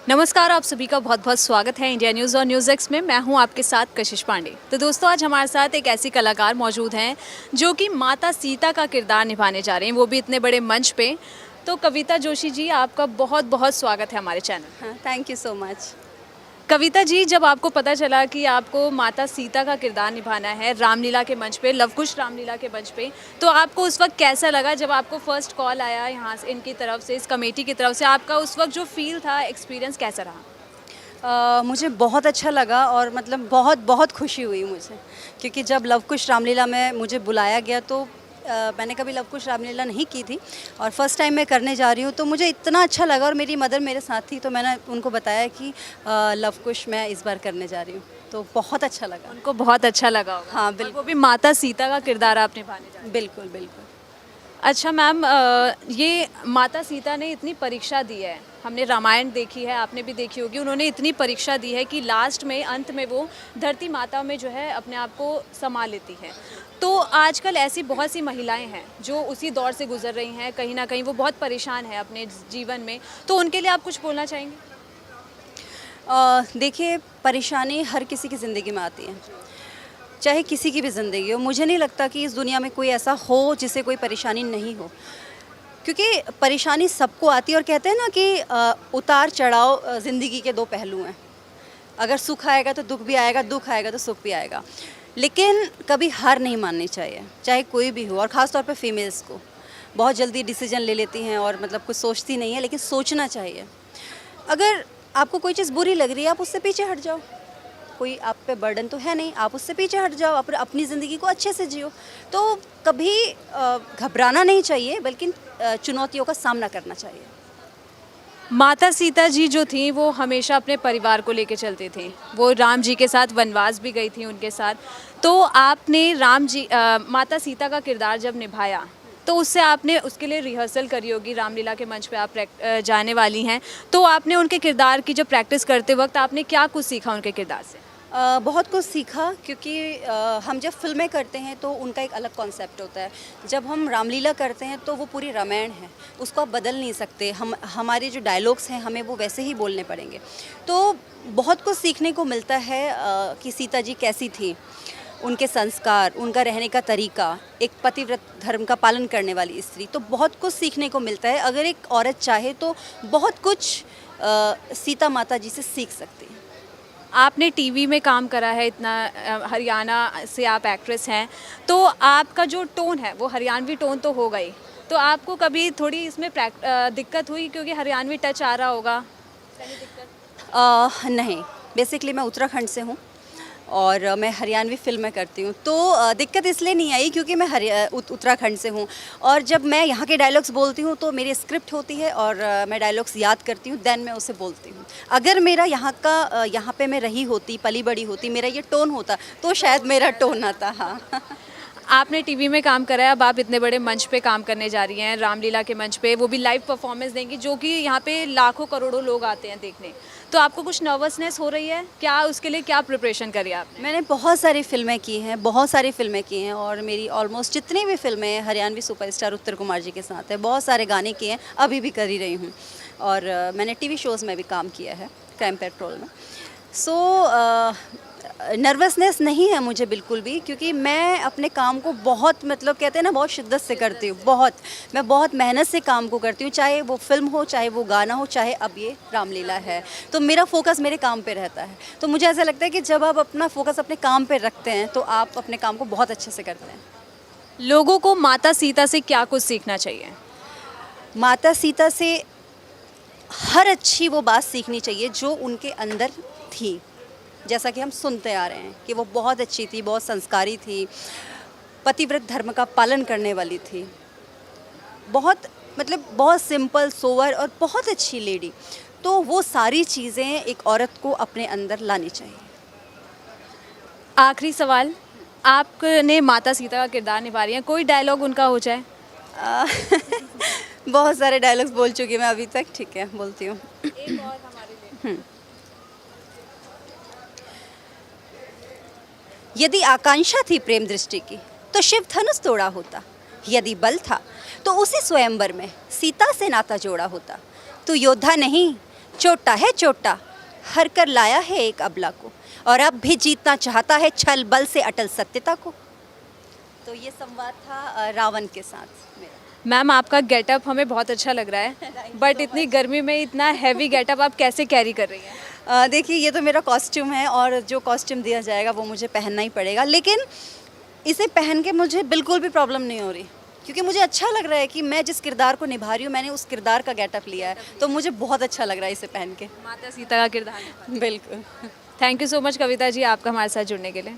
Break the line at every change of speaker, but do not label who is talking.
नमस्कार, आप सभी का बहुत बहुत स्वागत है इंडिया न्यूज़ और न्यूज़ एक्स में। मैं हूं आपके साथ कशिश पांडे। तो दोस्तों, आज हमारे साथ एक ऐसी कलाकार मौजूद हैं जो कि माता सीता का किरदार निभाने जा रही हैं, वो भी इतने बड़े मंच पे। तो कविता जोशी जी, आपका बहुत बहुत स्वागत है हमारे चैनल।
हाँ, thank you so much.
Kavita ji, जब आपको पता चला कि आपको माता सीता का किरदार निभाना है रामलीला के मंच पे, लवकुश रामलीला के मंच पे, तो आपको उस वक्त कैसा लगा जब आपको फर्स्ट कॉल आया यहाँ से, इनकी तरफ से, इस कमेटी की तरफ से? आपका उस वक्त जो फील था, एक्सपीरियंस कैसा रहा?
मुझे बहुत अच्छा लगा और मतलब बहुत बहुत खुशी हुई मुझे, क्योंकि जब लवकुश रामलीला में मुझे बुलाया गया तो मैंने कभी लवकुश रामलीला नहीं की थी और फर्स्ट टाइम मैं करने जा रही हूँ, तो मुझे इतना अच्छा लगा। और मेरी मदर मेरे साथ थी, तो मैंने उनको बताया कि लवकुश मैं इस बार करने जा रही हूँ, तो बहुत अच्छा लगा।
उनको बहुत अच्छा लगा होगा।
हाँ,
और
बिल्कुल
वो भी माता सीता का किरदार आप निभाने जा रहे हैं।
बिल्कुल बिल्कुल।
अच्छा मैम, ये माता सीता ने इतनी परीक्षा दी है, हमने रामायण देखी है, आपने भी देखी होगी। उन्होंने इतनी परीक्षा दी है कि लास्ट में, अंत में वो धरती माता में जो है अपने आप को संभाल लेती है। तो आजकल ऐसी बहुत सी महिलाएं हैं जो उसी दौर से गुजर रही हैं, कहीं ना कहीं वो बहुत परेशान है अपने जीवन में। तो उनके लिए आप कुछ बोलना चाहेंगे?
देखिए, परेशानी हर किसी की ज़िंदगी में आती है, चाहे किसी की भी ज़िंदगी हो। मुझे नहीं लगता कि इस दुनिया में कोई ऐसा हो जिसे कोई परेशानी नहीं हो, क्योंकि परेशानी सबको आती है। और कहते हैं ना कि उतार चढ़ाव ज़िंदगी के दो पहलू हैं। अगर सुख आएगा तो दुख भी आएगा, दुख आएगा तो सुख भी आएगा। लेकिन कभी हार नहीं माननी चाहिए, चाहे कोई भी हो। और ख़ास तौर पे फीमेल्स को बहुत जल्दी डिसीजन ले लेती हैं और मतलब कुछ सोचती नहीं है, लेकिन सोचना चाहिए। अगर आपको कोई चीज़ बुरी लग रही है, आप उससे पीछे हट जाओ। कोई आप पे बर्डन तो है नहीं, आप उससे पीछे हट जाओ, अपनी ज़िंदगी को अच्छे से जियो। तो कभी घबराना नहीं चाहिए, बल्कि चुनौतियों का सामना करना चाहिए।
माता सीता जी जो थी वो हमेशा अपने परिवार को लेके चलती थी। वो राम जी के साथ वनवास भी गई थी उनके साथ। तो आपने माता सीता का किरदार जब निभाया, तो उससे आपने उसके लिए रिहर्सल करी होगी। रामलीला के मंच पे आप जाने वाली हैं, तो आपने उनके किरदार की जब प्रैक्टिस करते वक्त आपने क्या कुछ सीखा उनके किरदार से?
बहुत कुछ सीखा, क्योंकि हम जब फिल्में करते हैं तो उनका एक अलग कॉन्सेप्ट होता है। जब हम रामलीला करते हैं तो वो पूरी रामायण है, उसको आप बदल नहीं सकते। हमारे जो डायलॉग्स हैं हमें वो वैसे ही बोलने पड़ेंगे। तो बहुत कुछ सीखने को मिलता है कि सीता जी कैसी थी, उनके संस्कार, उनका रहने का तरीका, एक पतिव्रत धर्म का पालन करने वाली स्त्री। तो बहुत कुछ सीखने को मिलता है। अगर एक औरत चाहे तो बहुत कुछ सीता माता जी से सीख सकती है।
आपने टीवी में काम करा है इतना, हरियाणा से आप एक्ट्रेस हैं, तो आपका जो टोन है वो हरियाणवी टोन तो होगा ही। तो आपको कभी थोड़ी इसमें दिक्कत हुई, क्योंकि हरियाणवी टच आ रहा होगा?
नहीं, बेसिकली मैं उत्तराखंड से हूँ और मैं हरियाणवी फ़िल्में करती हूँ। तो दिक्कत इसलिए नहीं आई क्योंकि मैं उत्तराखंड से हूँ। और जब मैं यहाँ के डायलॉग्स बोलती हूँ तो मेरी स्क्रिप्ट होती है और मैं डायलॉग्स याद करती हूँ, देन मैं उसे बोलती हूँ। अगर मेरा यहाँ पे मैं रही होती, पली बड़ी होती, मेरा ये टोन होता, तो शायद मेरा टोन आता। हाँ।
आपने टीवी में काम करा है, अब आप इतने बड़े मंच पे काम करने जा रही हैं, रामलीला के मंच पे, वो भी लाइव परफॉर्मेंस देंगी, जो कि यहाँ पे लाखों करोड़ों लोग आते हैं देखने। तो आपको कुछ नर्वसनेस हो रही है क्या? उसके लिए क्या प्रिपरेशन करी आपने?
मैंने बहुत सारी फ़िल्में की हैं, बहुत सारी फ़िल्में की हैं और मेरी ऑलमोस्ट जितनी भी फ़िल्में हैं हरियाणवी सुपरस्टार उत्तर कुमार जी के साथ है। बहुत सारे गाने किए हैं, अभी भी कर ही रही हूँ। और मैंने टीवी शोज़ में भी काम किया है, क्राइम पेट्रोल में। सो नर्वसनेस नहीं है मुझे बिल्कुल भी, क्योंकि मैं अपने काम को बहुत, मतलब कहते हैं ना, बहुत शिद्दत से करती हूँ। मैं बहुत मेहनत से काम को करती हूँ, चाहे वो फिल्म हो, चाहे वो गाना हो, चाहे अब ये रामलीला है। तो मेरा फोकस मेरे काम पे रहता है। तो मुझे ऐसा लगता है कि जब आप अपना फोकस अपने काम पे रखते हैं तो आप अपने काम को बहुत अच्छे से करते हैं।
लोगों को माता सीता से क्या कुछ सीखना चाहिए?
माता सीता से हर अच्छी वो बात सीखनी चाहिए जो उनके अंदर थी। जैसा कि हम सुनते आ रहे हैं कि वो बहुत अच्छी थी, बहुत संस्कारी थी, पतिव्रत धर्म का पालन करने वाली थी, बहुत सिंपल, सोवर और बहुत अच्छी लेडी। तो वो सारी चीज़ें एक औरत को अपने अंदर लानी चाहिए।
आखिरी सवाल, आपने माता सीता का किरदार निभा रही हैं, कोई डायलॉग उनका हो जाए?
आ, बहुत सारे डायलॉग्स बोल चुकी मैं अभी तक। ठीक है, बोलती हूँ।
एक और हमारे लिए।
यदि आकांक्षा थी प्रेम दृष्टि की तो शिव धनुष तोड़ा होता। यदि बल था तो उसी स्वयंवर में सीता से नाता जोड़ा होता। तू योद्धा नहीं, चोटा है चोटा, हर कर लाया है एक अबला को, और अब भी जीतना चाहता है छल बल से अटल सत्यता को। तो ये संवाद था रावण के साथ मेरा।
मैम आपका गेटअप हमें बहुत अच्छा लग रहा है, बट इतनी गर्मी में इतना हैवी गेटअप आप कैसे कैरी कर रही हैं?
देखिए ये तो मेरा कॉस्ट्यूम है, और जो कॉस्ट्यूम दिया जाएगा वो मुझे पहनना ही पड़ेगा, लेकिन इसे पहन के मुझे बिल्कुल भी प्रॉब्लम नहीं हो रही, क्योंकि मुझे अच्छा लग रहा है कि मैं जिस किरदार को निभा रही हूँ मैंने उस किरदार का गेटअप लिया है, तो मुझे बहुत अच्छा लग रहा है इसे पहन के।
माता सीता का किरदार निभाया।
बिल्कुल।
Thank you so much Kavita ji, आपका हमारे साथ जुड़ने के लिए।